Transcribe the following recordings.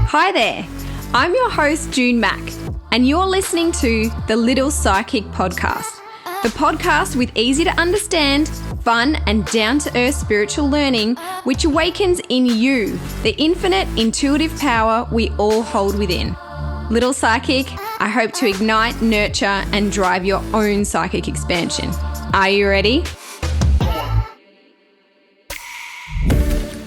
Hi there, I'm your host June Mack, and you're listening to the Little Psychic Podcast, the podcast with easy to understand, fun and down-to-earth spiritual learning which awakens in you the infinite intuitive power we all hold within. Little Psychic, I hope to ignite, nurture and drive your own psychic expansion. Are you ready?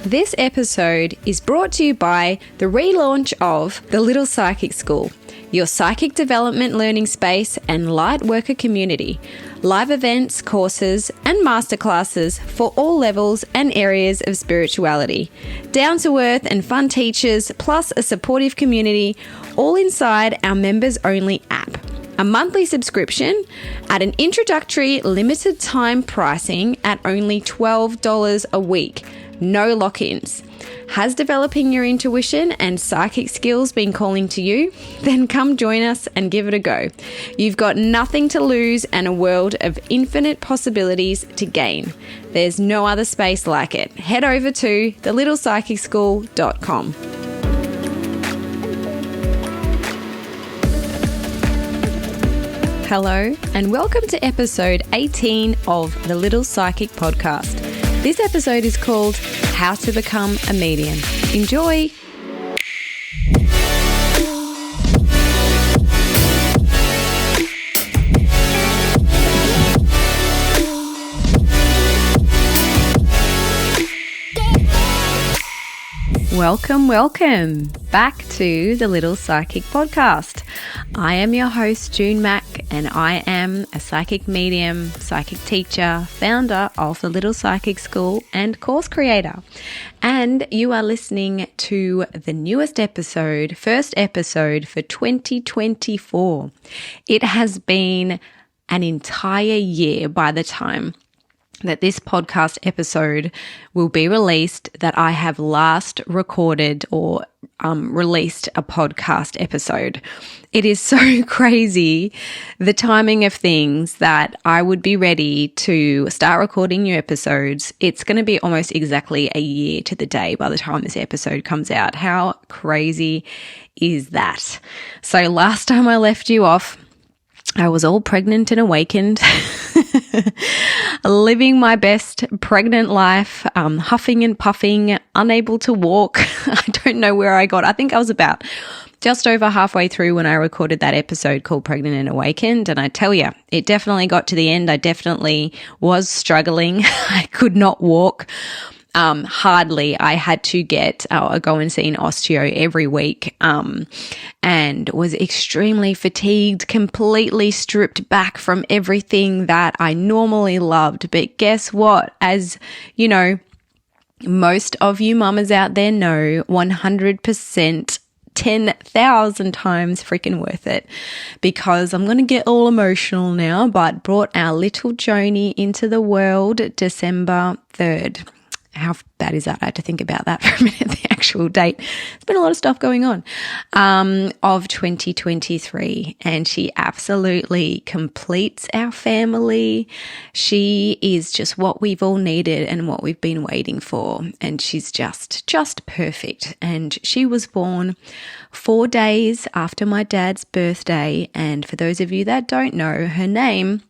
This episode is brought to you by the relaunch of the Little Psychic School, your psychic development learning space and light worker community. Live events, courses, and masterclasses for all levels and areas of spirituality. Down-to-earth and fun teachers, plus a supportive community, all inside our members-only app. A monthly subscription at an introductory limited time pricing at only $12 a week. No lock-ins. Has developing your intuition and psychic skills been calling to you? Then come join us and give it a go. You've got nothing to lose and a world of infinite possibilities to gain. There's no other space like it. Head over to thelittlepsychicschool.com. Hello and welcome to episode 18 of the Little Psychic Podcast. This episode is called How to Become a Medium. Enjoy! Welcome back to the Little Psychic Podcast. I am your host, June Mack, and I am a psychic medium, psychic teacher, founder of the Little Psychic School and course creator. And you are listening to the newest episode, first episode for 2024. It has been an entire year by the time that this podcast episode will be released that I have last recorded or released a podcast episode. It is so crazy, the timing of things, that I would be ready to start recording new episodes. It's going to be almost exactly a year to the day by the time this episode comes out. How crazy is that? So last time I left you off, I was all pregnant and awakened, living my best pregnant life, huffing and puffing, unable to walk. I don't know where I got. I think I was about just over halfway through when I recorded that episode called Pregnant and Awakened. And I tell you, it definitely got to the end. I definitely was struggling. I could not walk. Hardly. I had to go and see an osteo every week, and was extremely fatigued, completely stripped back from everything that I normally loved. But guess what? As you know, most of you mamas out there know, 100%, 10,000 times freaking worth it, because I'm going to get all emotional now, but brought our little Joni into the world December 3rd. How bad is that? I had to think about that for a minute, the actual date. There's been a lot of stuff going on, of 2023, and she absolutely completes our family. She is just what we've all needed and what we've been waiting for, and she's just perfect. And she was born 4 days after my dad's birthday, and for those of you that don't know, her name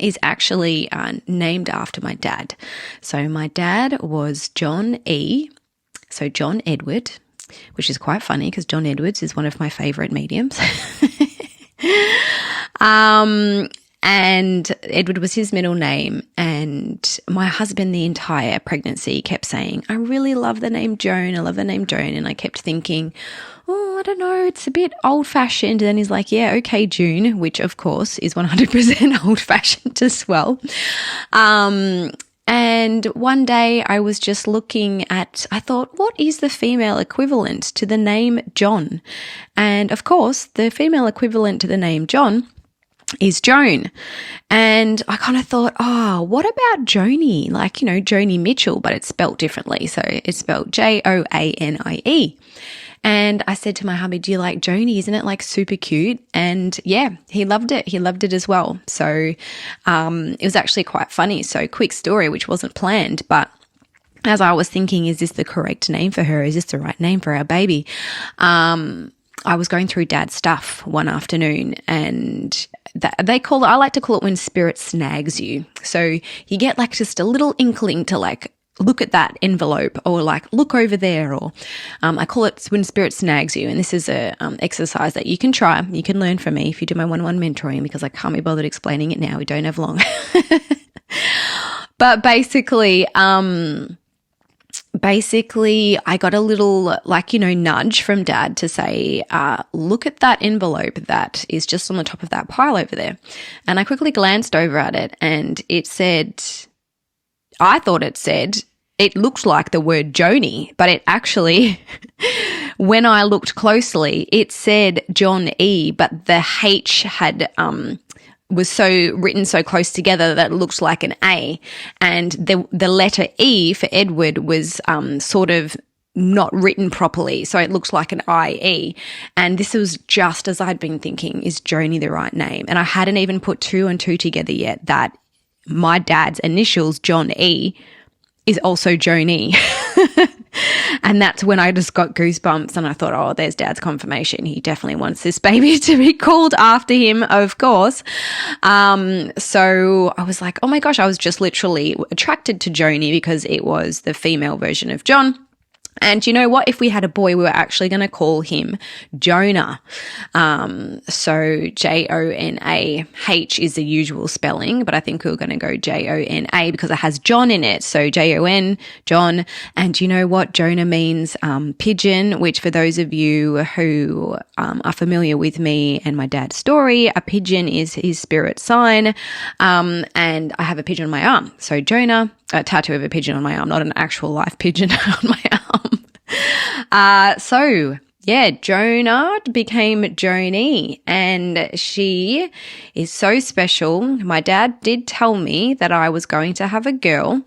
is actually named after my dad. So my dad was John E. So John Edward, which is quite funny because John Edwards is one of my favorite mediums. And Edward was his middle name. And my husband, the entire pregnancy, kept saying, I really love the name Joan. I love the name Joan. And I kept thinking, I don't know, it's a bit old-fashioned. And then he's like, yeah, okay, June, which of course is 100% old-fashioned as well. And one day I was just looking at, I thought, what is the female equivalent to the name John? And of course, the female equivalent to the name John is Joan. And I kind of thought, what about Joni? Like, Joni Mitchell, but it's spelt differently. So it's spelled Joanie. And I said to my hubby, do you like Joni? Isn't it like super cute? And yeah, he loved it. He loved it as well. So it was actually quite funny. So quick story, which wasn't planned, but as I was thinking, is this the correct name for her? Is this the right name for our baby? I was going through Dad's stuff one afternoon, and I like to call it when spirit snags you. So you get like just a little inkling to like look at that envelope, or like look over there, or I call it when spirit snags you. And this is a exercise that you can try. You can learn from me if you do my one-on-one mentoring, because I can't be bothered explaining it now. We don't have long. But basically, I got a little nudge from Dad to say, look at that envelope that is just on the top of that pile over there. And I quickly glanced over at it, and I thought it looked like the word Joni, but it actually, when I looked closely, it said John E, but the H had, was written so close together that it looked like an A, and the letter E for Edward was sort of not written properly, so it looks like an IE. And this was just as I'd been thinking, is Joni the right name? And I hadn't even put two and two together yet that my dad's initials, John E, is also Joni. And that's when I just got goosebumps, and I thought, oh, there's Dad's confirmation. He definitely wants this baby to be called after him, of course. So I was like, oh my gosh, I was just literally attracted to Joni because it was the female version of John. And you know what? If we had a boy, we were actually going to call him Jonah. So Jona. H is the usual spelling, but I think we were going to go Jona because it has John in it. So Jon, John. And you know what? Jonah means pigeon, which for those of you who are familiar with me and my dad's story, a pigeon is his spirit sign. And I have a pigeon on my arm. So Jonah, a tattoo of a pigeon on my arm, not an actual live pigeon on my arm. Jonah became Joni, and she is so special. My dad did tell me that I was going to have a girl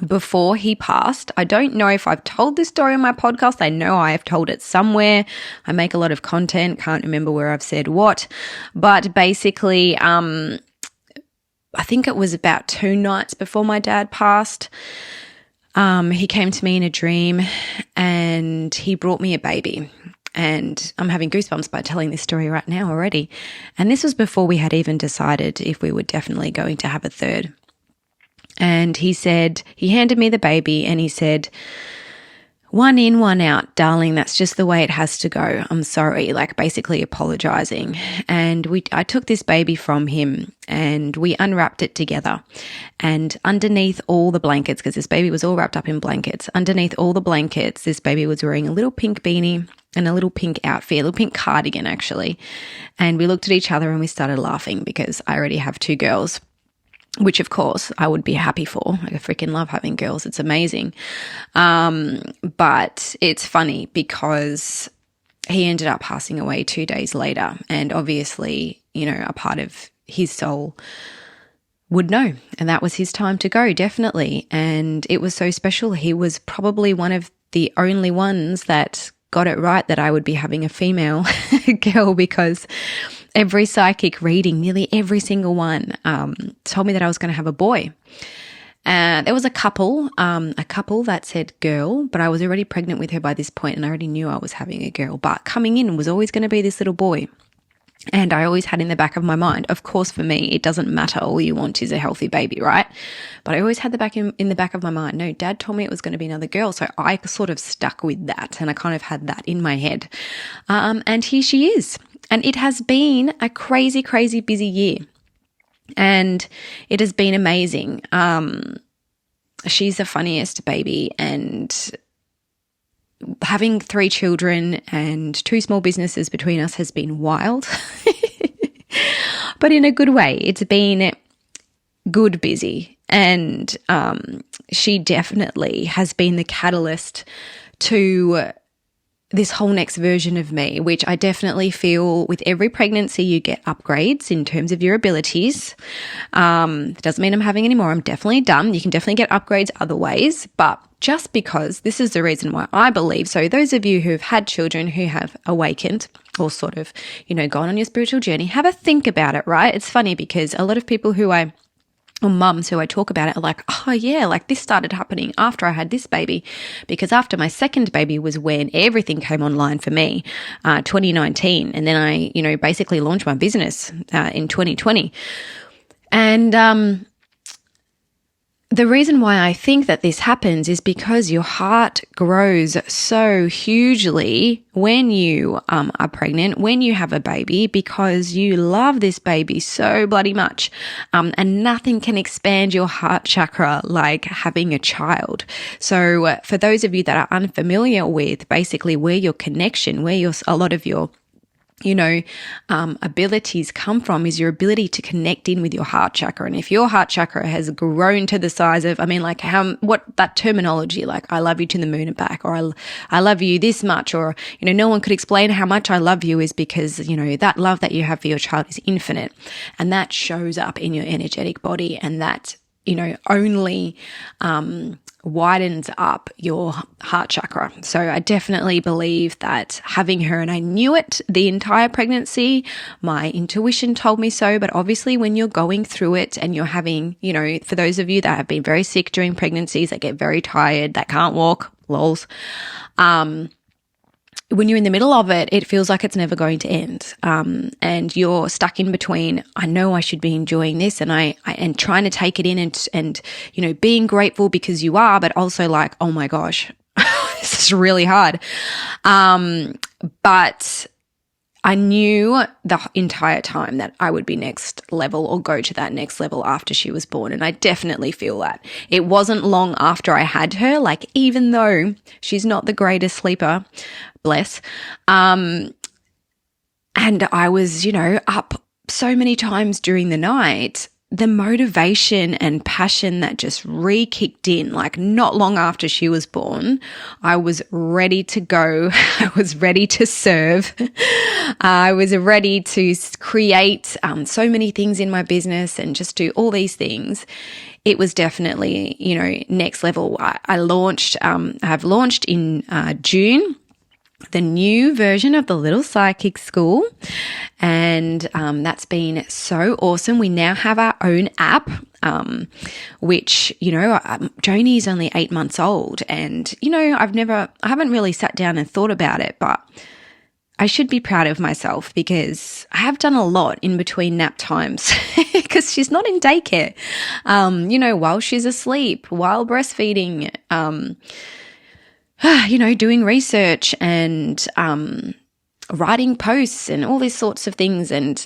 before he passed. I don't know if I've told this story on my podcast. I know I have told it somewhere. I make a lot of content, can't remember where I've said what, but basically, I think it was about 2 nights before my dad passed. He came to me in a dream and he brought me a baby, and I'm having goosebumps by telling this story right now already. And this was before we had even decided if we were definitely going to have a third. And he handed me the baby and he said, 1 in, 1 out, darling. That's just the way it has to go. I'm sorry, like basically apologizing. And I took this baby from him and we unwrapped it together. And underneath all the blankets, because this baby was all wrapped up in blankets, underneath all the blankets, this baby was wearing a little pink beanie and a little pink outfit, a little pink cardigan actually. And we looked at each other and we started laughing because I already have 2 girls, which of course I would be happy for. I freaking love having girls. It's amazing. But it's funny because he ended up passing away 2 days later. And obviously, you know, a part of his soul would know. And that was his time to go, definitely. And it was so special. He was probably one of the only ones that got it right that I would be having a female girl, because every psychic reading, nearly every single one, told me that I was going to have a boy. There was a couple that said girl, but I was already pregnant with her by this point and I already knew I was having a girl. But coming in was always going to be this little boy. And I always had in the back of my mind, of course, for me, it doesn't matter. All you want is a healthy baby, right? But I always had in the back of my mind, no, Dad told me it was going to be another girl. So I sort of stuck with that and I kind of had that in my head. And here she is. And it has been a crazy, crazy busy year. And it has been amazing. She's the funniest baby, and having 3 children and 2 small businesses between us has been wild, but in a good way. It's been good busy, and she definitely has been the catalyst to this whole next version of me, which I definitely feel with every pregnancy you get upgrades in terms of your abilities. It doesn't mean I'm having any more. I'm definitely done. You can definitely get upgrades other ways, but just because this is the reason why I believe. So those of you who've had children who have awakened or sort of, you know, gone on your spiritual journey, have a think about it, right? It's funny because a lot of people who I or mums who I talk about it are like, oh yeah, like this started happening after I had this baby, because after my second baby was when everything came online for me, 2019. And then I, basically launched my business in 2020. And the reason why I think that this happens is because your heart grows so hugely when you are pregnant, when you have a baby, because you love this baby so bloody much. And nothing can expand your heart chakra like having a child. So for those of you that are unfamiliar with basically where your connection, where a lot of your abilities come from is your ability to connect in with your heart chakra. And if your heart chakra has grown to the size of, what that terminology, like I love you to the moon and back, or I love you this much, or, no one could explain how much I love you, is because, that love that you have for your child is infinite. And that shows up in your energetic body, and that, only, widens up your heart chakra. So I definitely believe that having her, and I knew it the entire pregnancy, my intuition told me so, but obviously when you're going through it and you're having, for those of you that have been very sick during pregnancies, that get very tired, that can't walk, lols, when you're in the middle of it, it feels like it's never going to end. And you're stuck in between, I know I should be enjoying this, and trying to take it in and being grateful because you are, but also like, oh my gosh, this is really hard. But I knew the entire time that I would be next level, or go to that next level after she was born. And I definitely feel that. It wasn't long after I had her, like even though she's not the greatest sleeper, bless, and I was, up so many times during the night, the motivation and passion that just re-kicked in, like not long after she was born, I was ready to go. I was ready to serve. I was ready to create so many things in my business and just do all these things. It was definitely, next level. I have launched in June the new version of the Little Psychic School. And that's been so awesome. We now have our own app, which, Joni is only 8 months old. And, I haven't really sat down and thought about it, but I should be proud of myself because I have done a lot in between nap times because she's not in daycare, while she's asleep, while breastfeeding, doing research and writing posts and all these sorts of things. And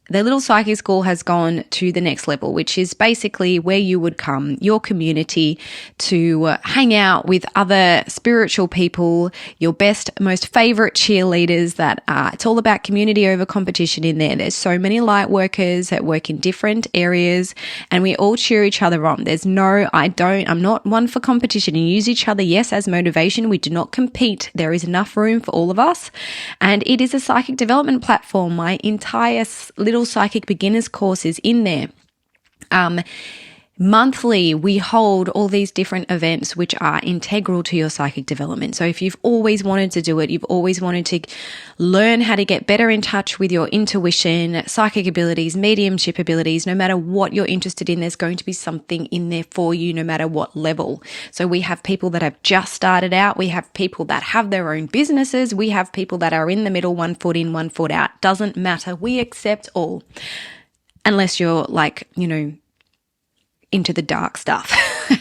the Little Psychic School has gone to the next level, which is basically where you would come, your community, to hang out with other spiritual people, your best, most favorite cheerleaders. It's all about community over competition in there. There's so many light workers that work in different areas, and we all cheer each other on. I'm not one for competition, and use each other, yes, as motivation. We do not compete. There is enough room for all of us, and it is a psychic development platform. My entire Little Psychic Beginners course is in there. Monthly, we hold all these different events which are integral to your psychic development. So if you've always wanted to do it, you've always wanted to learn how to get better in touch with your intuition, psychic abilities, mediumship abilities, no matter what you're interested in, there's going to be something in there for you, no matter what level. So we have people that have just started out. We have people that have their own businesses. We have people that are in the middle, 1 foot in, 1 foot out. Doesn't matter. We accept all. Unless you're like, into the dark stuff.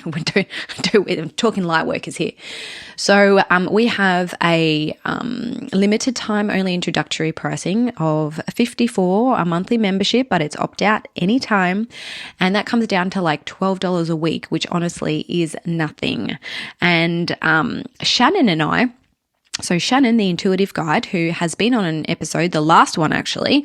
We're talking light workers here. So we have a limited time only introductory pricing of $54 a monthly membership, but it's opt out anytime. And that comes down to like $12 a week, which honestly is nothing. And Shannon and I, so Shannon, the intuitive guide, who has been on an episode, the last one actually,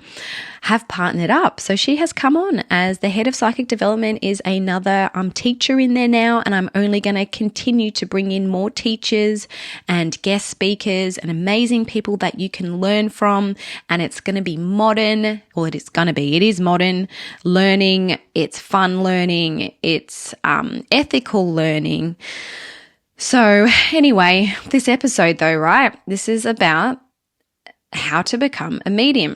have partnered up. So she has come on as the head of psychic development, is another teacher in there now, and I'm only going to continue to bring in more teachers and guest speakers and amazing people that you can learn from. And it's going to be modern. Well, it is modern learning. It's fun learning. It's ethical learning. So anyway, this episode though, right? This is about how to become a medium.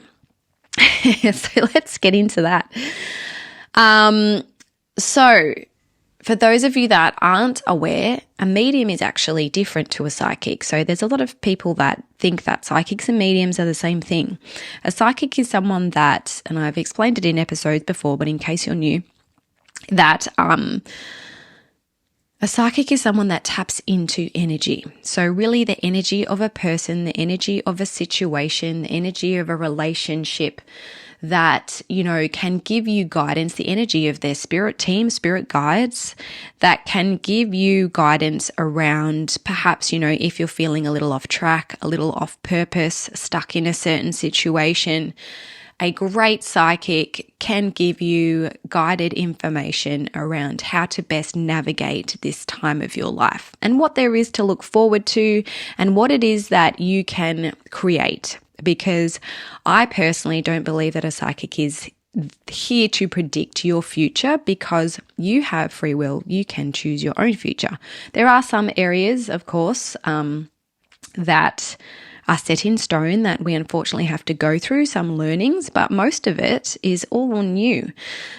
So let's get into that. So for those of you that aren't aware, a medium is actually different to a psychic. So there's a lot of people that think that psychics and mediums are the same thing. A psychic is someone that, and I've explained it in episodes before, but in case you're new, that a psychic is someone that taps into energy. So really the energy of a person, the energy of a situation, the energy of a relationship that, can give you guidance, the energy of their spirit team, spirit guides that can give you guidance around perhaps, if you're feeling a little off track, a little off purpose, stuck in a certain situation. A great psychic can give you guided information around how to best navigate this time of your life and what there is to look forward to and what it is that you can create. Because I personally don't believe that a psychic is here to predict your future, because you have free will. You can choose your own future. There are some areas, of course, that are set in stone that we unfortunately have to go through some learnings, but most of it is all new.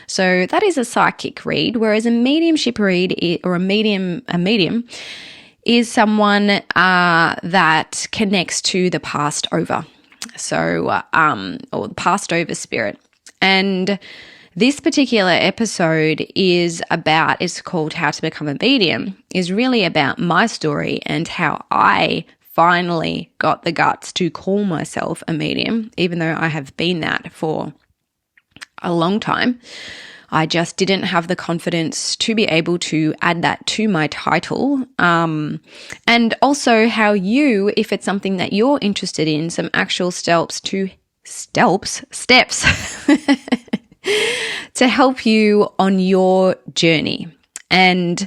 So that is a psychic read, whereas a mediumship read or a medium is someone that connects to the passed over. So, or the passed over spirit. And this particular episode is about, it's called How to Become a Medium, is really about my story and how I finally got the guts to call myself a medium, even though I have been that for a long time. I just didn't have the confidence to be able to add that to my title. And also how you, if it's something that you're interested in, some actual steps to help you on your journey. And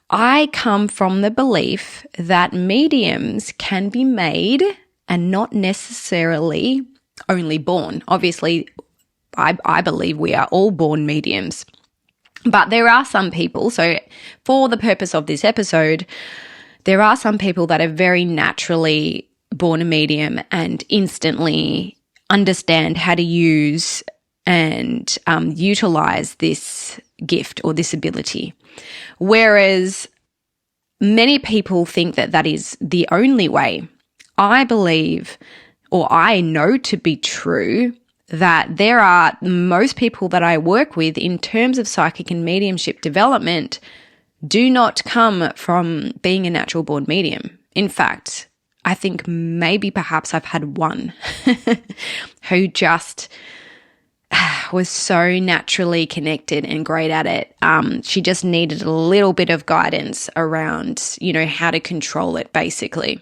I come from the belief that mediums can be made and not necessarily only born. Obviously, I believe we are all born mediums. But there are some people, so for the purpose of this episode, there are some people that are very naturally born a medium and instantly understand how to use and utilize this gift or this ability. Whereas many people think that that is the only way. I believe, or I know to be true, that there are most people that I work with in terms of psychic and mediumship development do not come from being a natural born medium. In fact, I think maybe perhaps I've had one who just was so naturally connected and great at it. She just needed a little bit of guidance around, how to control it, basically.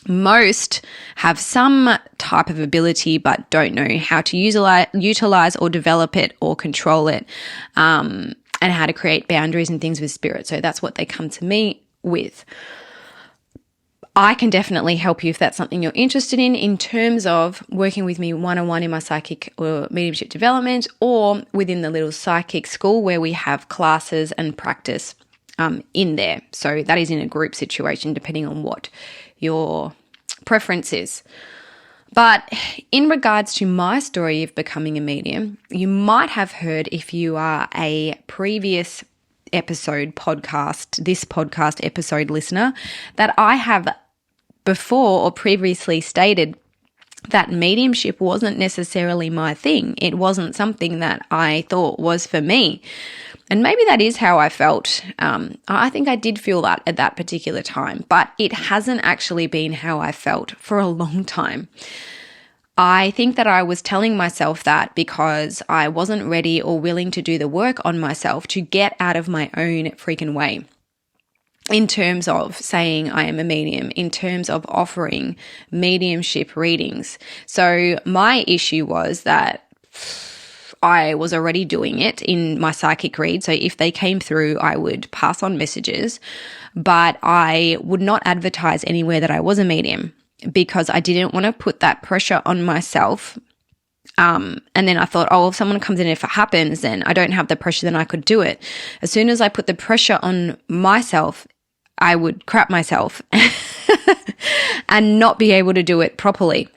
Most have some type of ability but don't know how to utilize or develop it or control it, and how to create boundaries and things with spirit. So that's what they come to me with. I can definitely help you if that's something you're interested in terms of working with me one-on-one in my psychic or mediumship development, or within the little psychic school where we have classes and practice in there. So that is in a group situation, depending on what your preference is. But in regards to my story of becoming a medium, you might have heard, if you are a previous podcast episode listener, that I have before or previously stated that mediumship wasn't necessarily my thing. It wasn't something that I thought was for me. And maybe that is how I felt. I think I did feel that at that particular time, but it hasn't actually been how I felt for a long time. I think that I was telling myself that because I wasn't ready or willing to do the work on myself to get out of my own freaking way. In terms of saying I am a medium, in terms of offering mediumship readings. So my issue was that I was already doing it in my psychic read. So if they came through, I would pass on messages, but I would not advertise anywhere that I was a medium because I didn't want to put that pressure on myself. And then I thought, if someone comes in, if it happens, then I don't have the pressure, then I could do it. As soon as I put the pressure on myself, I would crap myself and not be able to do it properly.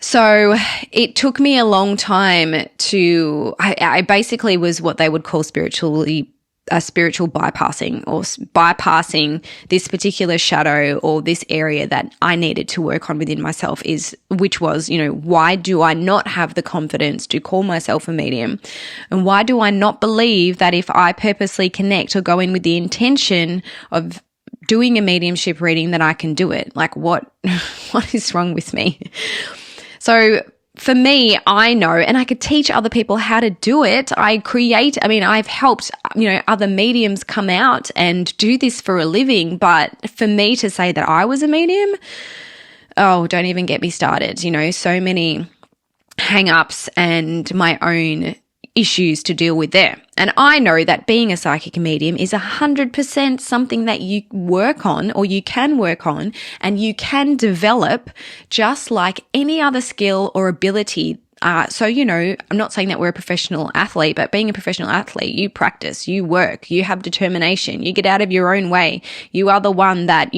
So it took me a long time to, I basically was what they would call spiritual bypassing, or bypassing this particular shadow or this area that I needed to work on within myself, which was, why do I not have the confidence to call myself a medium? And why do I not believe that if I purposely connect or go in with the intention of doing a mediumship reading that I can do it? Like what is wrong with me? So for me, I know, and I could teach other people how to do it. I've helped, other mediums come out and do this for a living. But for me to say that I was a medium, oh, don't even get me started. So many hang-ups and my own issues to deal with there. And I know that being a psychic medium is 100% something that you work on, or you can work on, and you can develop just like any other skill or ability. So, I'm not saying that we're a professional athlete, but being a professional athlete, you practice, you work, you have determination, you get out of your own way. You are the one that,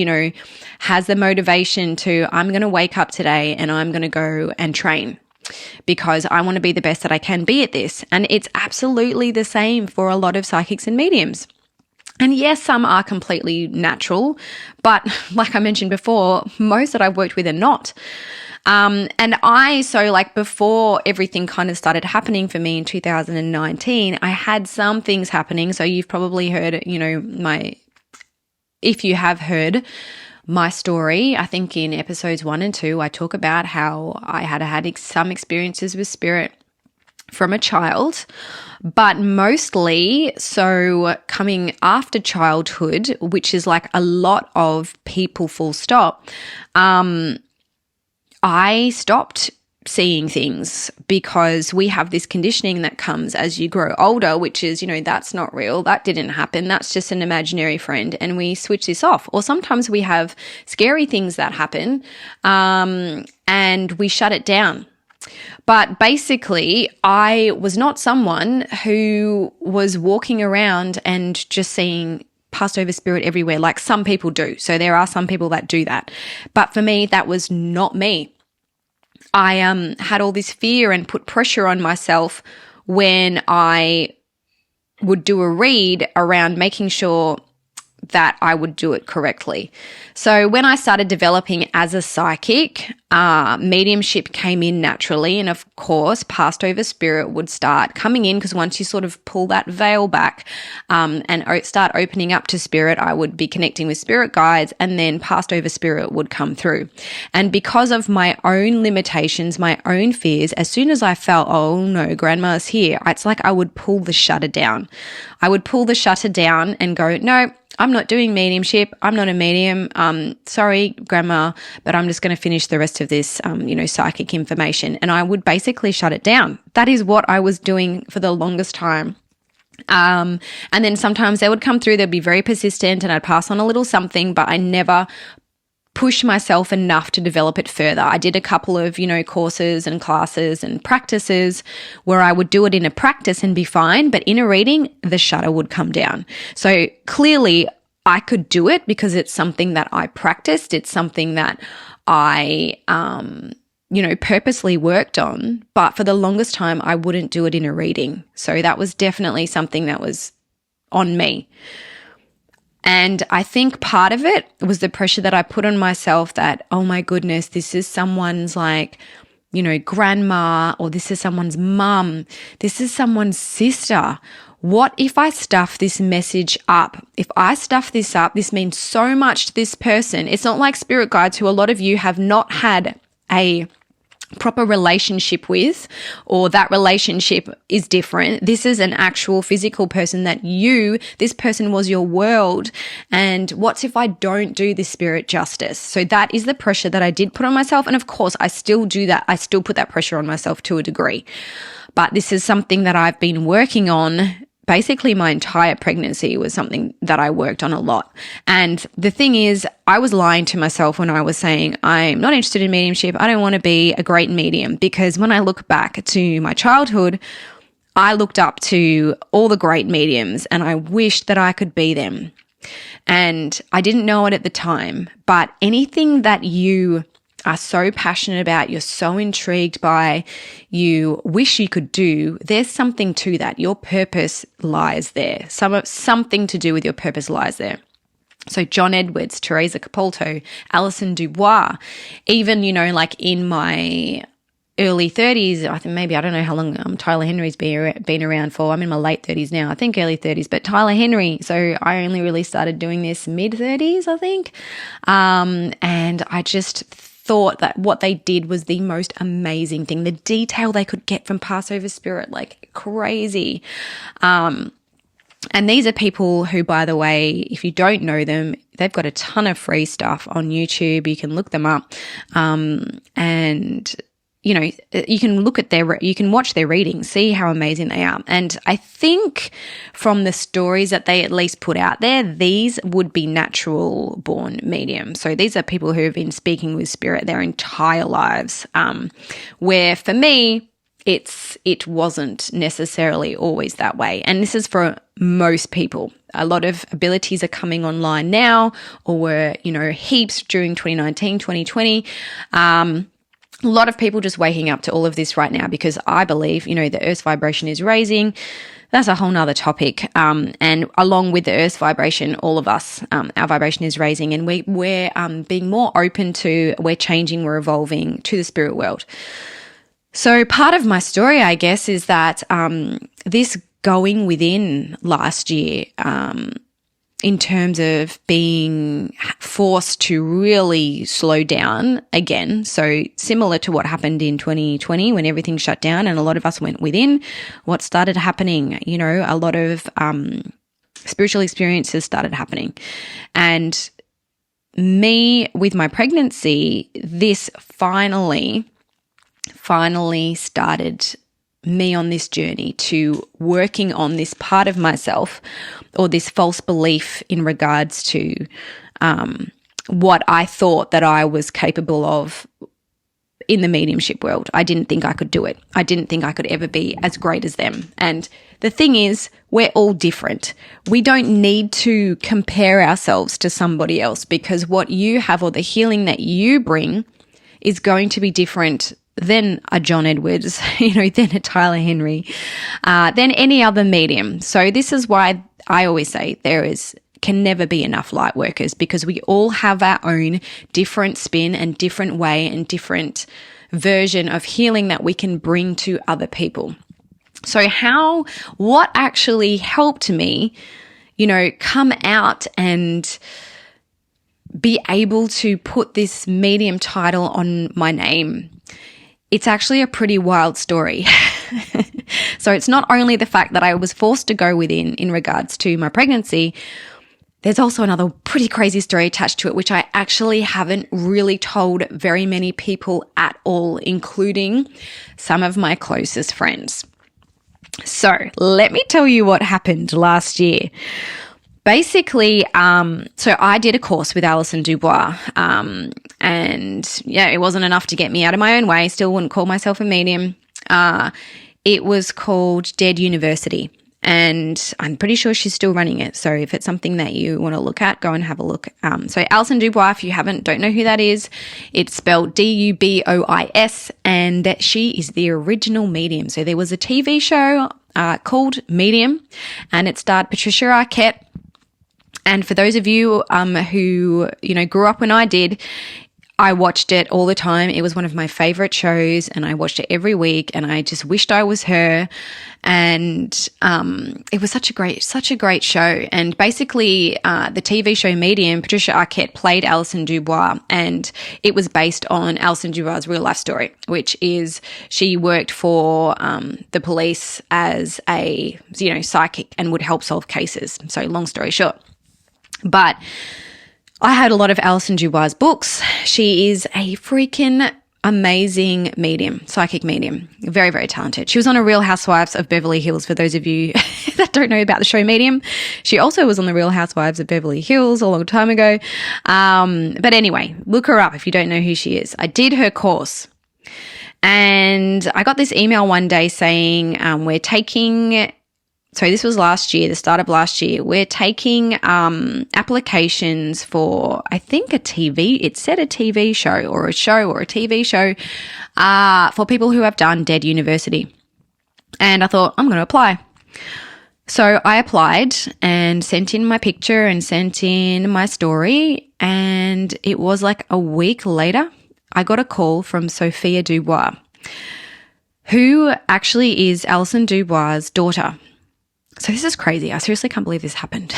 has the motivation to, I'm going to wake up today and I'm going to go and train, because I want to be the best that I can be at this. And it's absolutely the same for a lot of psychics and mediums. And yes, some are completely natural, but like I mentioned before, most that I've worked with are not. Before everything kind of started happening for me in 2019, I had some things happening. So you've probably heard, if you have heard my story, I think in episodes 1 and 2, I talk about how I had some experiences with spirit from a child, but mostly so coming after childhood, which is like a lot of people, full stop. I stopped seeing things because we have this conditioning that comes as you grow older, which is, that's not real. That didn't happen. That's just an imaginary friend. And we switch this off. Or sometimes we have scary things that happen, and we shut it down. But basically, I was not someone who was walking around and just seeing passed over spirit everywhere like some people do. So there are some people that do that. But for me, that was not me. I had all this fear and put pressure on myself when I would do a read around making sure that I would do it correctly. So when I started developing as a psychic, mediumship came in naturally. And of course, passed over spirit would start coming in, because once you sort of pull that veil back and start opening up to spirit, I would be connecting with spirit guides, and then passed over spirit would come through. And because of my own limitations, my own fears, as soon as I felt, oh no, grandma's here, it's like I would pull the shutter down. I would pull the shutter down and go, no, I'm not doing mediumship. I'm not a medium. Sorry, grandma, but I'm just going to finish the rest of this, psychic information. And I would basically shut it down. That is what I was doing for the longest time. And then sometimes they would come through, they'd be very persistent, and I'd pass on a little something, but I never push myself enough to develop it further. I did a couple of, courses and classes and practices where I would do it in a practice and be fine, but in a reading, the shutter would come down. So clearly I could do it because it's something that I practiced. It's something that I, purposely worked on, but for the longest time, I wouldn't do it in a reading. So that was definitely something that was on me. And I think part of it was the pressure that I put on myself that, oh my goodness, this is someone's grandma, or this is someone's mum, this is someone's sister. What if I stuff this message up? If I stuff this up, this means so much to this person. It's not like spirit guides, who a lot of you have not had a proper relationship with, or that relationship is different. This is an actual physical person that this person was your world. And what if I don't do this spirit justice? So that is the pressure that I did put on myself. And of course, I still do that. I still put that pressure on myself to a degree. But this is something that I've been working on. Basically, my entire pregnancy was something that I worked on a lot. And the thing is, I was lying to myself when I was saying, I'm not interested in mediumship. I don't want to be a great medium. Because when I look back to my childhood, I looked up to all the great mediums and I wished that I could be them. And I didn't know it at the time, but anything that you are so passionate about, you're so intrigued by, you wish you could do, there's something to that. Your purpose lies there. Something to do with your purpose lies there. So John Edwards, Teresa Capolto, Alison Dubois, even, like in my early 30s, I think maybe, I don't know how long Tyler Henry's been around for. I'm in my late 30s now, I think early 30s, but Tyler Henry, so I only really started doing this mid-30s, I think. And I just thought that what they did was the most amazing thing. The detail they could get from Passover Spirit, like crazy. And these are people who, by the way, if you don't know them, they've got a ton of free stuff on YouTube. You can look them up. And you can look at you can watch their readings, see how amazing they are. And I think from the stories that they at least put out there, these would be natural born mediums. So these are people who have been speaking with spirit their entire lives. Where for me, it wasn't necessarily always that way. And this is for most people. A lot of abilities are coming online now, or were, heaps during 2019, 2020. A lot of people just waking up to all of this right now because I believe, the Earth's vibration is raising. That's a whole nother topic. And along with the Earth's vibration, all of us, our vibration is raising, and we're being more open to, we're changing, we're evolving to the spirit world. So part of my story, I guess, is that this going within last year, in terms of being forced to really slow down again. So similar to what happened in 2020 when everything shut down and a lot of us went within, what started happening, a lot of spiritual experiences started happening. And me with my pregnancy, this finally started me on this journey to working on this part of myself, or this false belief in regards to what I thought that I was capable of in the mediumship world. I didn't think I could do it. I didn't think I could ever be as great as them. And the thing is, we're all different. We don't need to compare ourselves to somebody else, because what you have, or the healing that you bring, is going to be different than a John Edwards, than a Tyler Henry, than any other medium. So this is why I always say can never be enough light workers, because we all have our own different spin and different way and different version of healing that we can bring to other people. So what actually helped me, come out and be able to put this medium title on my name? It's actually a pretty wild story. So it's not only the fact that I was forced to go within in regards to my pregnancy, there's also another pretty crazy story attached to it, which I actually haven't really told very many people at all, including some of my closest friends. So let me tell you what happened last year. Basically, so I did a course with Alison Dubois, and it wasn't enough to get me out of my own way. Still wouldn't call myself a medium. It was called Dead University, and I'm pretty sure she's still running it. So if it's something that you want to look at, go and have a look. So Alison Dubois, if you don't know who that is, it's spelled Dubois, and she is the original medium. So there was a TV show called Medium, and it starred Patricia Arquette. And for those of you who, grew up when I did, I watched it all the time. It was one of my favorite shows, and I watched it every week, and I just wished I was her. And it was such a great show. And basically, the TV show Medium, Patricia Arquette played Alison Dubois, and it was based on Alison Dubois' real life story, which is she worked for the police as a psychic and would help solve cases. So long story short. But I had a lot of Alison Dubois' books. She is a freaking amazing medium, psychic medium, very, very talented. She was on a Real Housewives of Beverly Hills, for those of you that don't know about the show Medium. She also was on the Real Housewives of Beverly Hills a long time ago. But anyway, look her up if you don't know who she is. I did her course, and I got this email one day saying, we're taking so this was last year, the start of last year. We're taking applications for, I think, a TV show or a TV show for people who have done Dead University. And I thought, I'm going to apply. So I applied and sent in my picture and sent in my story. And it was like a week later, I got a call from Sophia Dubois, who actually is Alison Dubois' daughter. So this is crazy. I seriously can't believe this happened.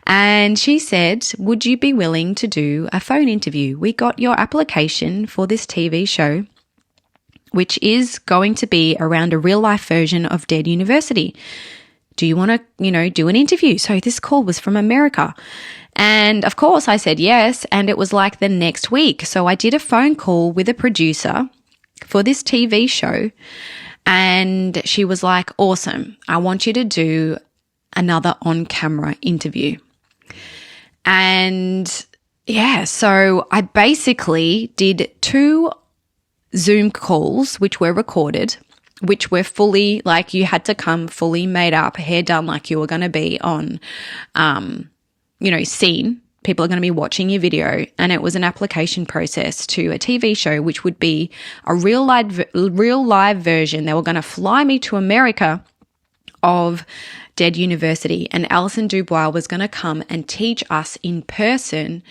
And she said, would you be willing to do a phone interview? We got your application for this TV show, which is going to be around a real life version of Dead University. Do you want to, do an interview? So this call was from America. And of course I said yes. And it was like the next week. So I did a phone call with a producer for this TV show. And she was like, awesome. I want you to do another on-camera interview. And yeah, so I basically did 2 Zoom calls, which were recorded, which were fully, like, you had to come fully made up, hair done like you were going to be on, scene. People are going to be watching your video, and it was an application process to a TV show, which would be a real live version. They were going to fly me to America of Dead University, and Alison Dubois was going to come and teach us in person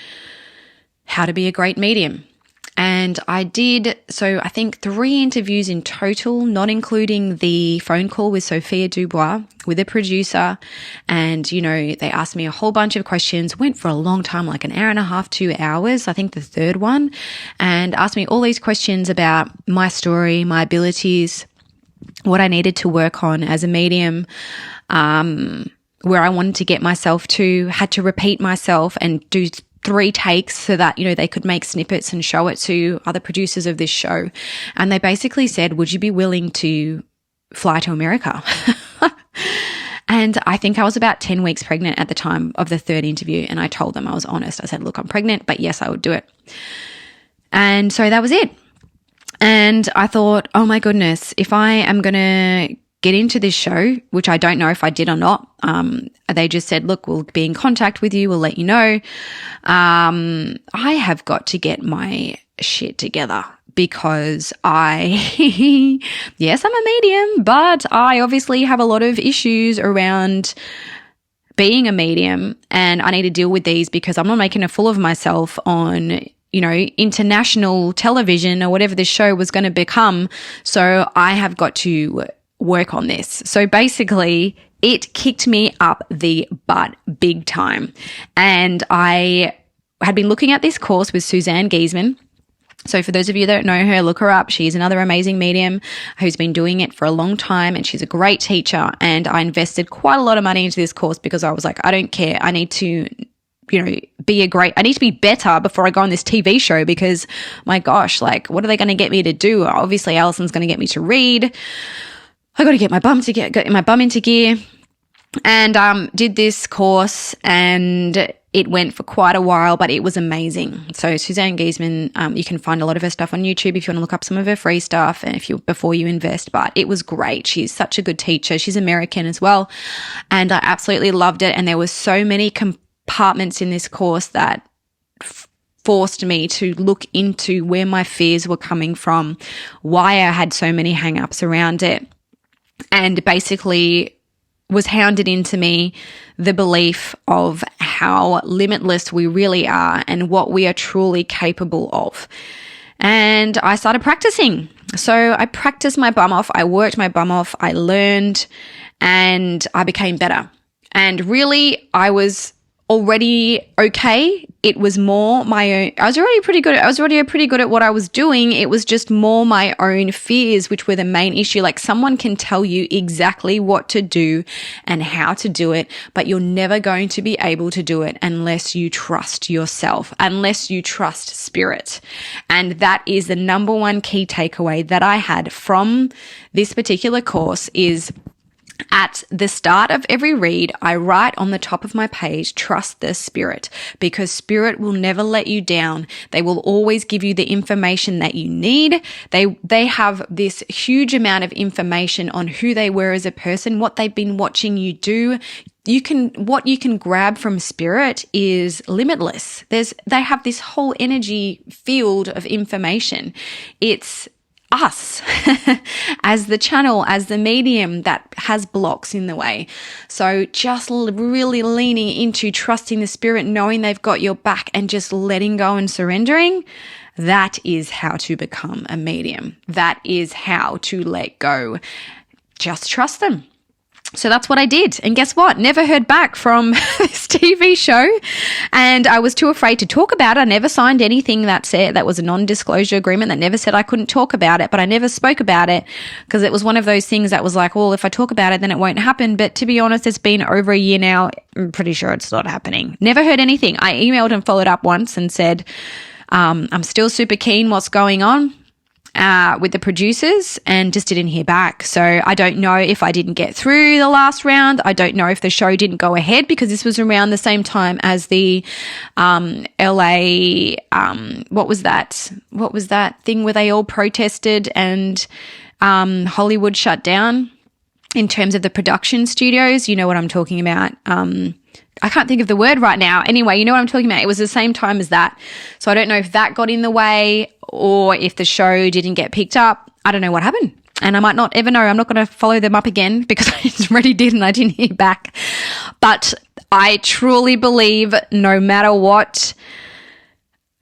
how to be a great medium. And I did, so I think 3 interviews in total, not including the phone call with Sophia Dubois, with a producer. And, they asked me a whole bunch of questions, went for a long time, like an hour and a half, 2 hours, I think the third one, and asked me all these questions about my story, my abilities, what I needed to work on as a medium, where I wanted to get myself to, had to repeat myself and do 3 takes so that, they could make snippets and show it to other producers of this show. And they basically said, would you be willing to fly to America? And I think I was about 10 weeks pregnant at the time of the 3rd interview. And I told them, I was honest. I said, look, I'm pregnant, but yes, I would do it. And so that was it. And I thought, oh my goodness, if I am going to get into this show, which I don't know if I did or not. They just said, look, we'll be in contact with you. We'll let you know. I have got to get my shit together because yes, I'm a medium, but I obviously have a lot of issues around being a medium, and I need to deal with these because I'm not making a fool of myself on international television or whatever this show was going to become. So I have got to work on this. So basically, it kicked me up the butt big time. And I had been looking at this course with Suzanne Giesemann. So for those of you that don't know her, look her up. She's another amazing medium who's been doing it for a long time, and she's a great teacher. And I invested quite a lot of money into this course because I was like, I don't care. I need to I need to be better before I go on this TV show because my gosh, like, what are they going to get me to do? Obviously, Alison's going to get me to read. I got to get my bum into gear, and did this course, and it went for quite a while, but it was amazing. So Suzanne Giesemann, you can find a lot of her stuff on YouTube if you want to look up some of her free stuff and before you invest, but it was great. She's such a good teacher. She's American as well, and I absolutely loved it. And there were so many compartments in this course that forced me to look into where my fears were coming from, why I had so many hang-ups around it. And basically was hounded into me the belief of how limitless we really are and what we are truly capable of. And I started practicing. So I practiced my bum off. I worked my bum off. I learned, and I became better. And really, I was already okay. It was more my own. I was already pretty good at what I was doing. It was just more my own fears, which were the main issue. Like, someone can tell you exactly what to do and how to do it, but you're never going to be able to do it unless you trust yourself, unless you trust spirit. And that is the number one key takeaway that I had from this particular course is At the start of every read, I write on the top of my page, trust the spirit, because spirit will never let you down. They will always give you the information that you need. They have this huge amount of information on who they were as a person, what they've been watching you do. What you can grab from spirit is limitless. They have this whole energy field of information. It's us as the channel, as the medium that has blocks in the way. So just really leaning into trusting the spirit, knowing they've got your back, and just letting go and surrendering. That is how to become a medium. That is how to let go. Just trust them. So that's what I did. And guess what? Never heard back from this TV show. And I was too afraid to talk about it. I never signed anything that said that was a non-disclosure agreement that never said I couldn't talk about it, but I never spoke about it because it was one of those things that was like, well, if I talk about it, then it won't happen. But to be honest, it's been over a year now. I'm pretty sure it's not happening. Never heard anything. I emailed and followed up once and said, I'm still super keen. What's going on? With the producers, and just didn't hear back. So I don't know if I didn't get through the last round. I don't know if the show didn't go ahead because this was around the same time as the LA, what was that thing where they all protested and Hollywood shut down in terms of the production studios? You know what I'm talking about. I can't think of the word right now. Anyway, you know what I'm talking about. It was the same time as that. So I don't know if that got in the way or if the show didn't get picked up. I don't know what happened. And I might not ever know. I'm not going to follow them up again because I already did and I didn't hear back. But I truly believe no matter what,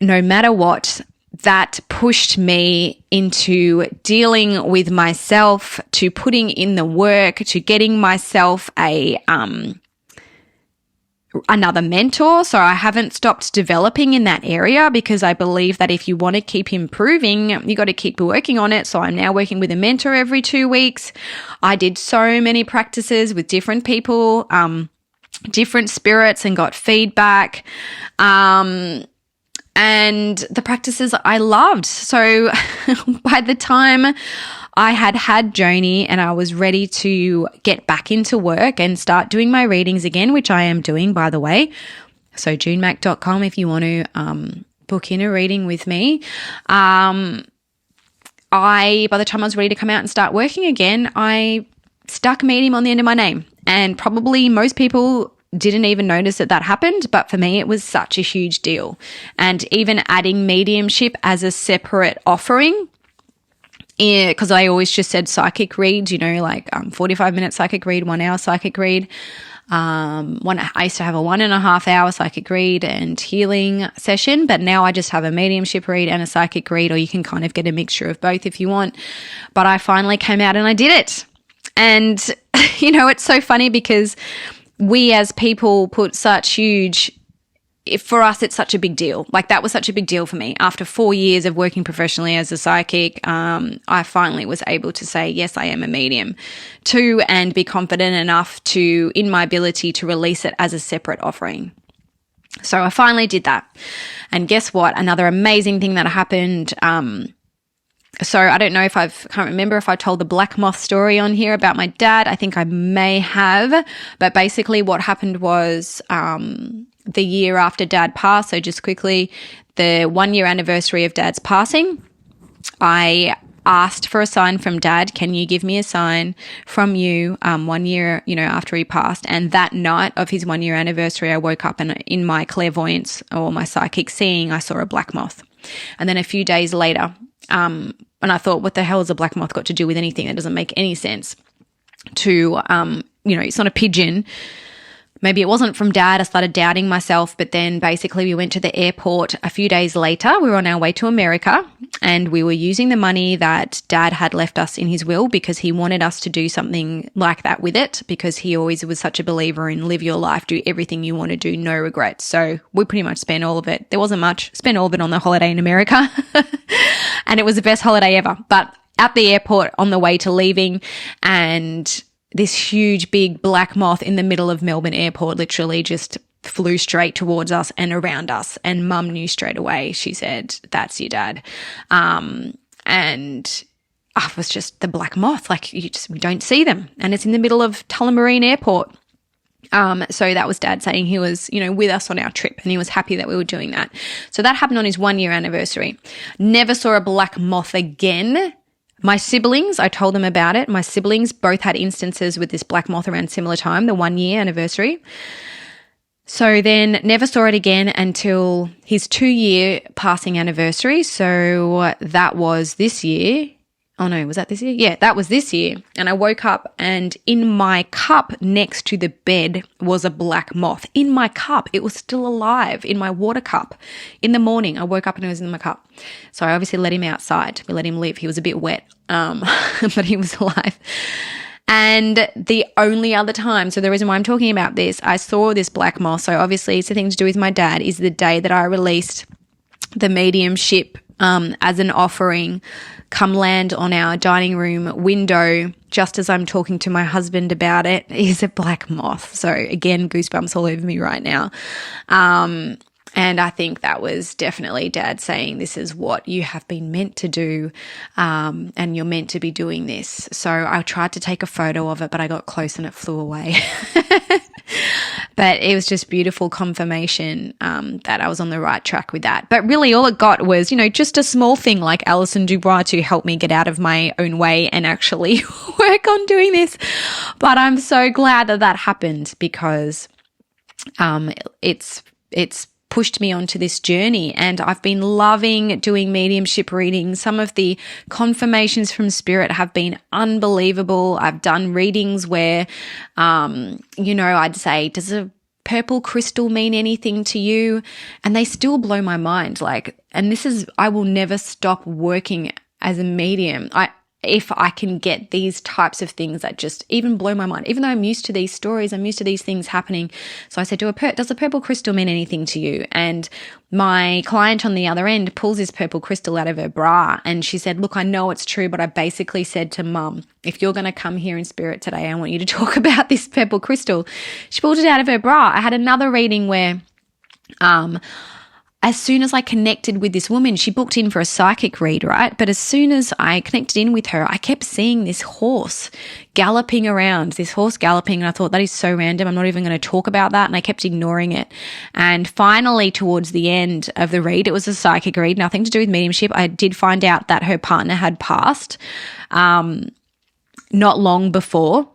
that pushed me into dealing with myself, to putting in the work, to getting myself another mentor. So I haven't stopped developing in that area because I believe that if you want to keep improving, you got to keep working on it. So I'm now working with a mentor every 2 weeks. I did so many practices with different people, different spirits, and got feedback. And the practices I loved. So by the time I had Joni and I was ready to get back into work and start doing my readings again, which I am doing, by the way. So junemac.com if you want to book in a reading with me. By the time I was ready to come out and start working again, I stuck medium on the end of my name. And probably most people didn't even notice that happened, but for me it was such a huge deal. And even adding mediumship as a separate offering, because I always just said psychic reads, like 45-minute psychic read, 1 hour psychic read. I used to have a 1.5 hour psychic read and healing session, but now I just have a mediumship read and a psychic read, or you can kind of get a mixture of both if you want. But I finally came out and I did it. And, it's so funny because we as people put such huge, for us, it's such a big deal. Like that was such a big deal for me. After 4 years of working professionally as a psychic, I finally was able to say, yes, I am a medium too, and be confident enough in my ability to release it as a separate offering. So I finally did that. And guess what? Another amazing thing that happened, so I don't know can't remember if I told the black moth story on here about my dad. I think I may have, but basically what happened was, the year after Dad passed, so just quickly, the 1 year anniversary of Dad's passing, I asked for a sign from Dad. Can you give me a sign from you 1 year, after he passed? And that night of his 1 year anniversary, I woke up and in my clairvoyance or my psychic seeing, I saw a black moth. And then a few days later, and I thought, what the hell has a black moth got to do with anything? That doesn't make any sense. It's not a pigeon. Maybe it wasn't from Dad. I started doubting myself, but then basically we went to the airport a few days later. We were on our way to America and we were using the money that Dad had left us in his will because he wanted us to do something like that with it, because he always was such a believer in live your life, do everything you want to do, no regrets. So we pretty much spent all of it. There wasn't much. Spent all of it on the holiday in America and it was the best holiday ever. But at the airport on the way to leaving, and this huge big black moth in the middle of Melbourne airport literally just flew straight towards us and around us. And Mum knew straight away. She said, that's your dad. And it was just the black moth. Like we don't see them, and it's in the middle of Tullamarine Airport. So that was Dad saying he was, with us on our trip, and he was happy that we were doing that. So that happened on his 1-year anniversary. Never saw a black moth again. My siblings, I told them about it. My siblings both had instances with this black moth around similar time, the 1-year anniversary. So then never saw it again until his 2-year passing anniversary. So that was this year. Oh no, was that this year? Yeah, that was this year. And I woke up and in my cup next to the bed was a black moth. In my cup. It was still alive in my water cup. In the morning, I woke up and it was in my cup. So I obviously let him outside. We let him live. He was a bit wet, but he was alive. And the only other time, so the reason why I'm talking about this, I saw this black moth. So obviously it's a thing to do with my dad, is the day that I released the mediumship as an offering come land on our dining room window just as I'm talking to my husband about it is a black moth. So again, goosebumps all over me right now. And I think that was definitely Dad saying, this is what you have been meant to do, and you're meant to be doing this. So I tried to take a photo of it, but I got close and it flew away. But it was just beautiful confirmation that I was on the right track with that. But really all it got was, just a small thing like Alison Dubois to help me get out of my own way and actually work on doing this. But I'm so glad that happened because it's pushed me onto this journey, and I've been loving doing mediumship readings. Some of the confirmations from Spirit have been unbelievable. I've done readings where, I'd say, does a purple crystal mean anything to you? And they still blow my mind. I will never stop working as a medium. If I can get these types of things that just even blow my mind, even though I'm used to these stories, I'm used to these things happening. So I said, does a purple crystal mean anything to you? And my client on the other end pulls this purple crystal out of her bra. And she said, look, I know it's true, but I basically said to Mum, if you're going to come here in Spirit today, I want you to talk about this purple crystal. She pulled it out of her bra. I had another reading where, as soon as I connected with this woman, she booked in for a psychic read, right? But as soon as I connected in with her, I kept seeing this horse galloping around, and I thought that is so random. I'm not even going to talk about that. And I kept ignoring it. And finally, towards the end of the read, it was a psychic read, nothing to do with mediumship. I did find out that her partner had passed not long before.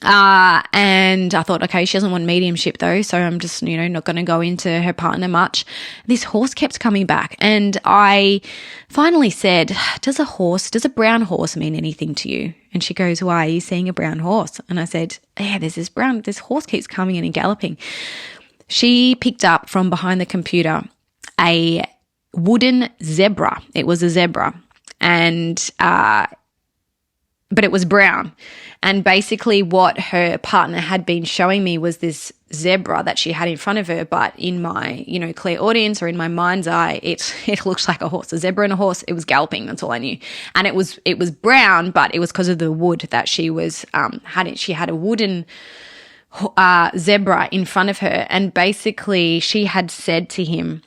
And I thought, okay, she doesn't want mediumship though, so I'm just, not going to go into her partner much. This horse kept coming back, and I finally said, does a brown horse mean anything to you? And she goes, why are you seeing a brown horse? And I said, yeah, this horse keeps coming in and galloping. She picked up from behind the computer a wooden zebra. It was a zebra, and but it was brown. And basically what her partner had been showing me was this zebra that she had in front of her, but in my, clairaudience or in my mind's eye, it looked like a horse. A zebra and a horse, it was galloping, that's all I knew. And it was brown, but it was because of the wood that she was she had a wooden zebra in front of her, and basically she had said to him,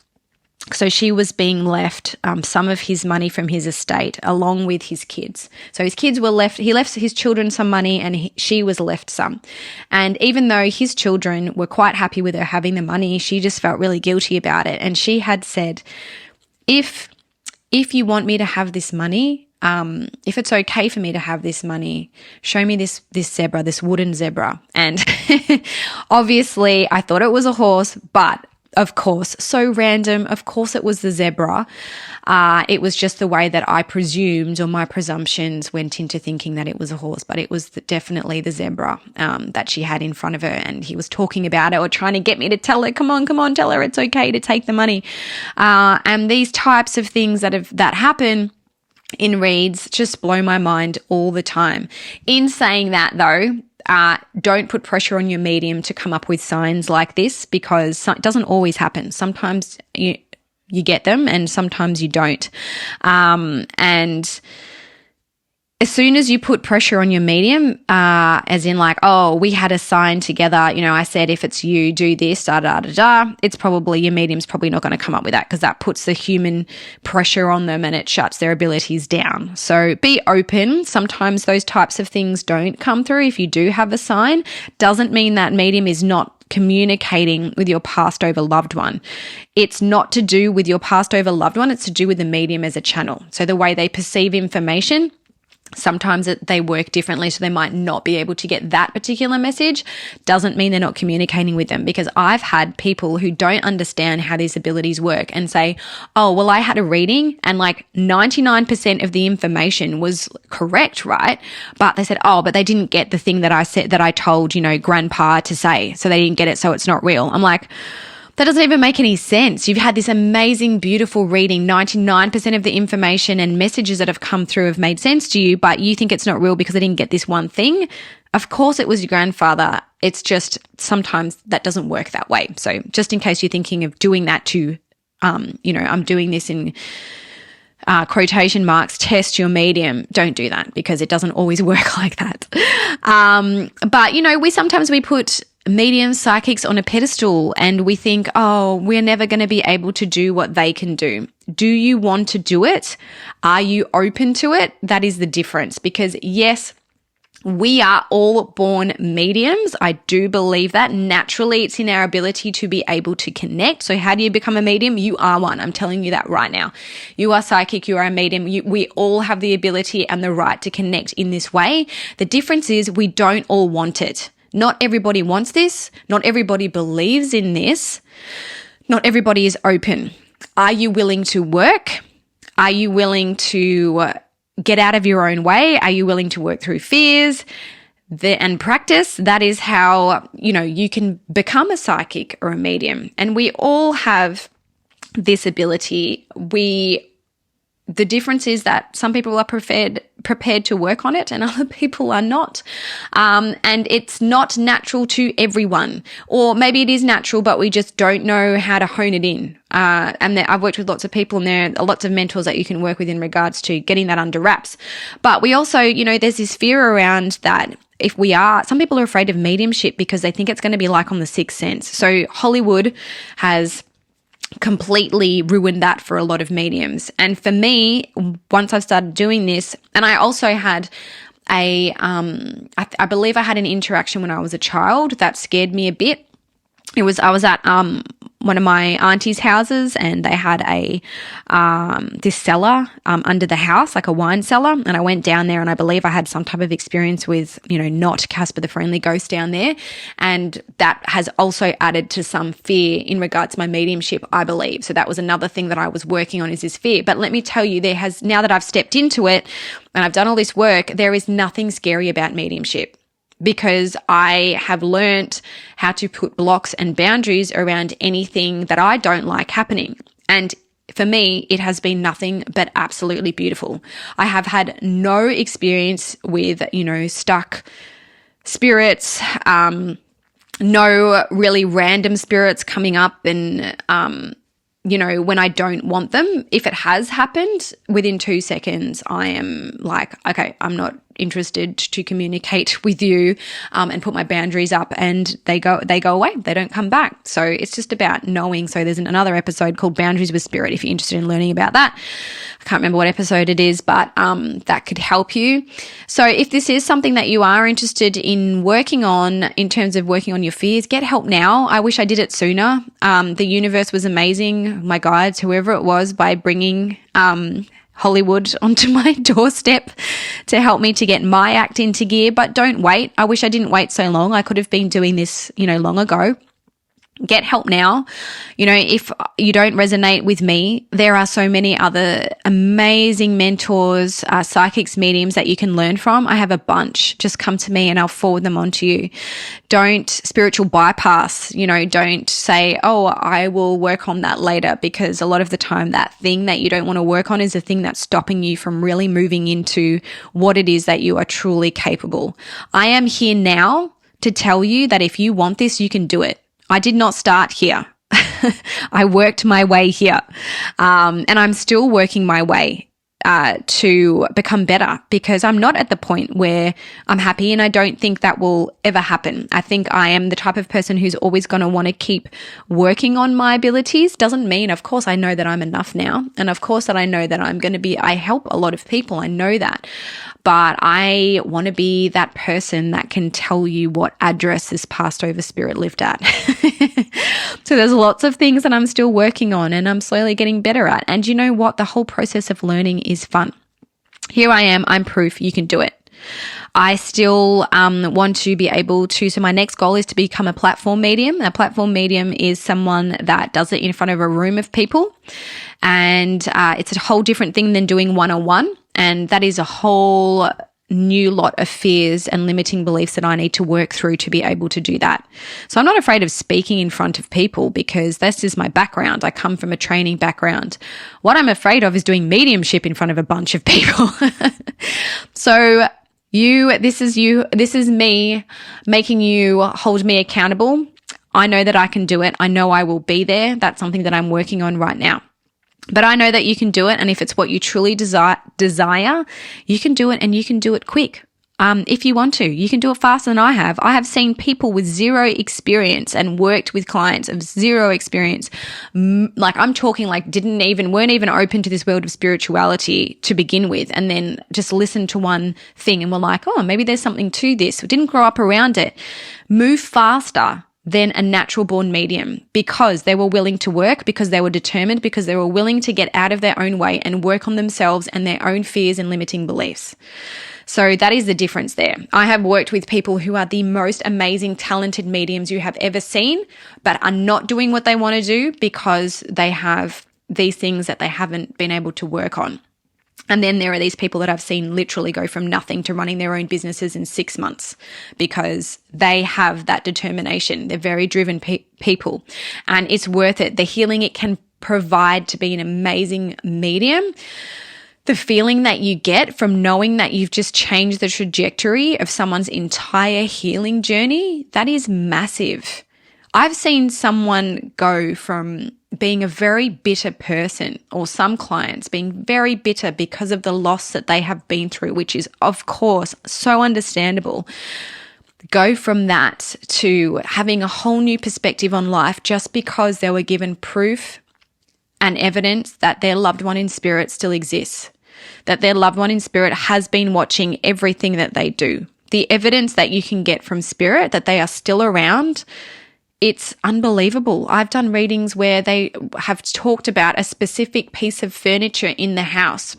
so she was being left some of his money from his estate along with his kids. So his kids were left, he left his children some money, and she was left some. And even though his children were quite happy with her having the money, she just felt really guilty about it. And she had said, if you want me to have this money, if it's okay for me to have this money, show me this zebra, this wooden zebra. And obviously I thought it was a horse, but of course, so random. Of course it was the zebra. It was just the way that I presumed, or my presumptions went into thinking that it was a horse, but it was definitely the zebra that she had in front of her, and he was talking about it or trying to get me to tell her, come on, tell her it's okay to take the money. And these types of things that happen in reads just blow my mind all the time. In saying that though, don't put pressure on your medium to come up with signs like this, because it doesn't always happen. Sometimes you get them and sometimes you don't. And as soon as you put pressure on your medium, as in like, oh, we had a sign together, you know, I said, if it's you, do this, da, da, da, da, it's probably, your medium's probably not going to come up with that, because that puts the human pressure on them and it shuts their abilities down. So be open. Sometimes those types of things don't come through. If you do have a sign, doesn't mean that medium is not communicating with your passed over loved one. It's not to do with your passed over loved one. It's to do with the medium as a channel. So the way they perceive information, sometimes they work differently, so they might not be able to get that particular message. Doesn't mean they're not communicating with them, because I've had people who don't understand how these abilities work and say, oh, well, I had a reading and like 99% of the information was correct, right? But they said, oh, but they didn't get the thing that I said, that I told, you know, grandpa to say. So they didn't get it, so it's not real. I'm like, that doesn't even make any sense. You've had this amazing, beautiful reading. 99% of the information and messages that have come through have made sense to you, but you think it's not real because I didn't get this one thing. Of course it was your grandfather. It's just sometimes that doesn't work that way. So just in case you're thinking of doing that to, you know, I'm doing this in quotation marks, test your medium, don't do that, because it doesn't always work like that. But, you know, we put mediums, psychics on a pedestal, and we think, oh, we're never going to be able to do what they can do. Do you want to do it? Are you open to it? That is the difference, because yes, we are all born mediums. I do believe that. Naturally, it's in our ability to be able to connect. So how do you become a medium? You are one. I'm telling you that right now. You are psychic. You are a medium. We all have the ability and the right to connect in this way. The difference is we don't all want it. Not everybody wants this. Not everybody believes in this. Not everybody is open. Are you willing to work? Are you willing to get out of your own way? Are you willing to work through fears and practice? That is how, you know, you can become a psychic or a medium. And we all have this ability. The difference is that some people are prepared to work on it and other people are not. And it's not natural to everyone. Or maybe it is natural, but we just don't know how to hone it in. And I've worked with lots of people, and there are lots of mentors that you can work with in regards to getting that under wraps. But we also, you know, there's this fear around that. Some people are afraid of mediumship because they think it's going to be like on The Sixth Sense. So Hollywood has completely ruined that for a lot of mediums. And for me, once I've started doing this, and I also had I believe I had an interaction when I was a child that scared me a bit. I was at one of my auntie's houses, and they had this cellar under the house, like a wine cellar. And I went down there, and I believe I had some type of experience with, you know, not Casper the Friendly Ghost down there. And that has also added to some fear in regards to my mediumship, I believe. So that was another thing that I was working on, is this fear. But let me tell you, now that I've stepped into it and I've done all this work, there is nothing scary about mediumship, because I have learnt how to put blocks and boundaries around anything that I don't like happening. And for me, it has been nothing but absolutely beautiful. I have had no experience with, you know, stuck spirits, no really random spirits coming up and, you know, when I don't want them. If it has happened, within 2 seconds, I am like, okay, I'm not interested to communicate with you, and put my boundaries up, and they go away. They don't come back. So it's just about knowing. So there's another episode called Boundaries with Spirit if you're interested in learning about that. I can't remember what episode it is, but that could help you. So if this is something that you are interested in working on, in terms of working on your fears, get help now. I wish I did it sooner. The universe was amazing, my guides, whoever it was, by bringing Hollywood onto my doorstep to help me to get my act into gear. But don't wait. I wish I didn't wait so long. I could have been doing this, you know, long ago. Get help now. You know, if you don't resonate with me, there are so many other amazing mentors, psychics, mediums that you can learn from. I have a bunch. Just come to me and I'll forward them on to you. Don't spiritual bypass, you know, don't say, oh, I will work on that later, because a lot of the time that thing that you don't want to work on is the thing that's stopping you from really moving into what it is that you are truly capable. I am here now to tell you that if you want this, you can do it. I did not start here. I worked my way here. And I'm still working my way to become better, because I'm not at the point where I'm happy, and I don't think that will ever happen. I think I am the type of person who's always going to want to keep working on my abilities. Doesn't mean, of course, I know that I'm enough now. And of course that I know that I help a lot of people. I know that. But I want to be that person that can tell you what address this Passover spirit lived at. So there's lots of things that I'm still working on and I'm slowly getting better at. And you know what? The whole process of learning is fun. Here I am. I'm proof you can do it. I still want to be able to, so my next goal is to become a platform medium. A platform medium is someone that does it in front of a room of people. And it's a whole different thing than doing one-on-one. And that is a whole new lot of fears and limiting beliefs that I need to work through to be able to do that. So I'm not afraid of speaking in front of people because this is my background. I come from a training background. What I'm afraid of is doing mediumship in front of a bunch of people. So this is me making you hold me accountable. I know that I can do it. I know I will be there. That's something that I'm working on right now. But I know that you can do it, and if it's what you truly desire, you can do it, and you can do it quick. If you want to, you can do it faster than I have. I have seen people with zero experience and worked with clients of zero experience. Like I'm talking like weren't even open to this world of spirituality to begin with, and then just listened to one thing and were like, oh, maybe there's something to this. Didn't grow up around it. Move faster than a natural born medium because they were willing to work, because they were determined, because they were willing to get out of their own way and work on themselves and their own fears and limiting beliefs. So that is the difference there. I have worked with people who are the most amazing, talented mediums you have ever seen, but are not doing what they want to do because they have these things that they haven't been able to work on. And then there are these people that I've seen literally go from nothing to running their own businesses in 6 months because they have that determination. They're very driven people, and it's worth it. The healing it can provide to be an amazing medium, the feeling that you get from knowing that you've just changed the trajectory of someone's entire healing journey, that is massive. I've seen someone go from being a very bitter person, or some clients being very bitter because of the loss that they have been through, which is, of course, so understandable. Go from that to having a whole new perspective on life just because they were given proof and evidence that their loved one in spirit still exists, that their loved one in spirit has been watching everything that they do. The evidence that you can get from spirit that they are still around, it's unbelievable. I've done readings where they have talked about a specific piece of furniture in the house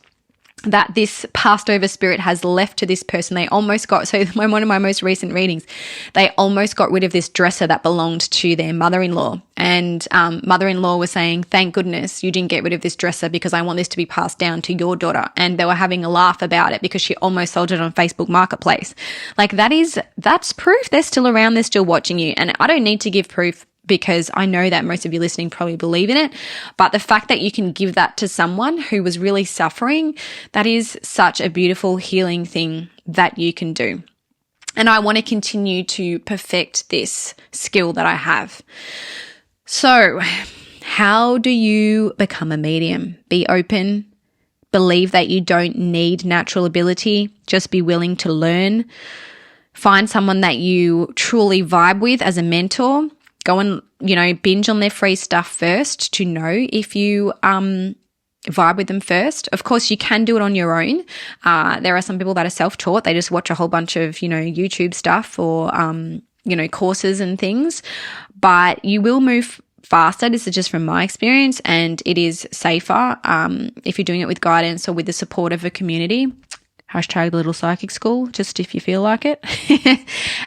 that this passed over spirit has left to this person. They almost got, so one of my most recent readings, they almost got rid of this dresser that belonged to their mother-in-law. And mother-in-law was saying, thank goodness you didn't get rid of this dresser because I want this to be passed down to your daughter. And they were having a laugh about it because she almost sold it on Facebook Marketplace. Like that's proof they're still around, they're still watching you. And I don't need to give proof because I know that most of you listening probably believe in it. But the fact that you can give that to someone who was really suffering, that is such a beautiful healing thing that you can do. And I want to continue to perfect this skill that I have. So, how do you become a medium? Be open. Believe that you don't need natural ability. Just be willing to learn. Find someone that you truly vibe with as a mentor. Go and, binge on their free stuff first to know if you vibe with them first. Of course, you can do it on your own. There are some people that are self-taught. They just watch a whole bunch of, YouTube stuff or, courses and things. But you will move faster. This is just from my experience, and it is safer if you're doing it with guidance or with the support of a community. Hashtag Little Psychic School, just if you feel like it.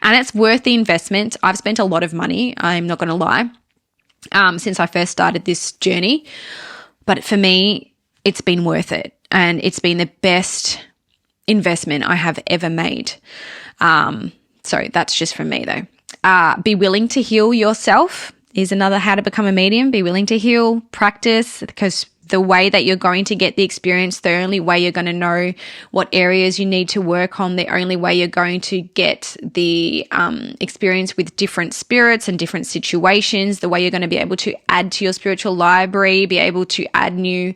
And it's worth the investment. I've spent a lot of money, I'm not going to lie, since I first started this journey. But for me, it's been worth it. And it's been the best investment I have ever made. So that's just from me though. Be willing to heal yourself is another how to become a medium. Be willing to heal, practice, because the way that you're going to get the experience, the only way you're going to know what areas you need to work on, the only way you're going to get the experience with different spirits and different situations, the way you're going to be able to add to your spiritual library, be able to add new,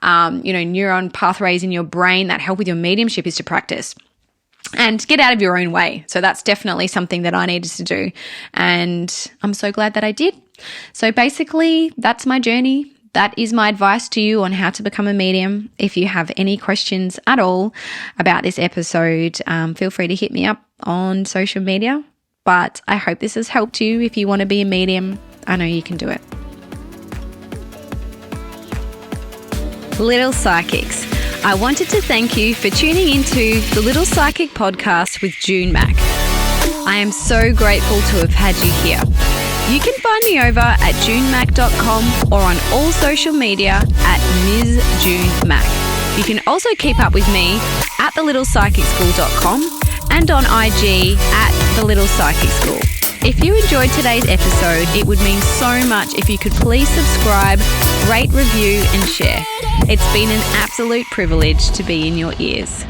neuron pathways in your brain that help with your mediumship is to practice and get out of your own way. So that's definitely something that I needed to do. And I'm so glad that I did. So basically, that's my journey. That is my advice to you on how to become a medium. If you have any questions at all about this episode, feel free to hit me up on social media. But I hope this has helped you. If you want to be a medium, I know you can do it. Little Psychics, I wanted to thank you for tuning into the Little Psychic podcast with June Mack. I am so grateful to have had you here. You can find me over at junemack.com or on all social media at Ms. June Mack. You can also keep up with me at thelittlepsychicschool.com and on IG at The Little Psychic School. If you enjoyed today's episode, it would mean so much if you could please subscribe, rate, review, and share. It's been an absolute privilege to be in your ears.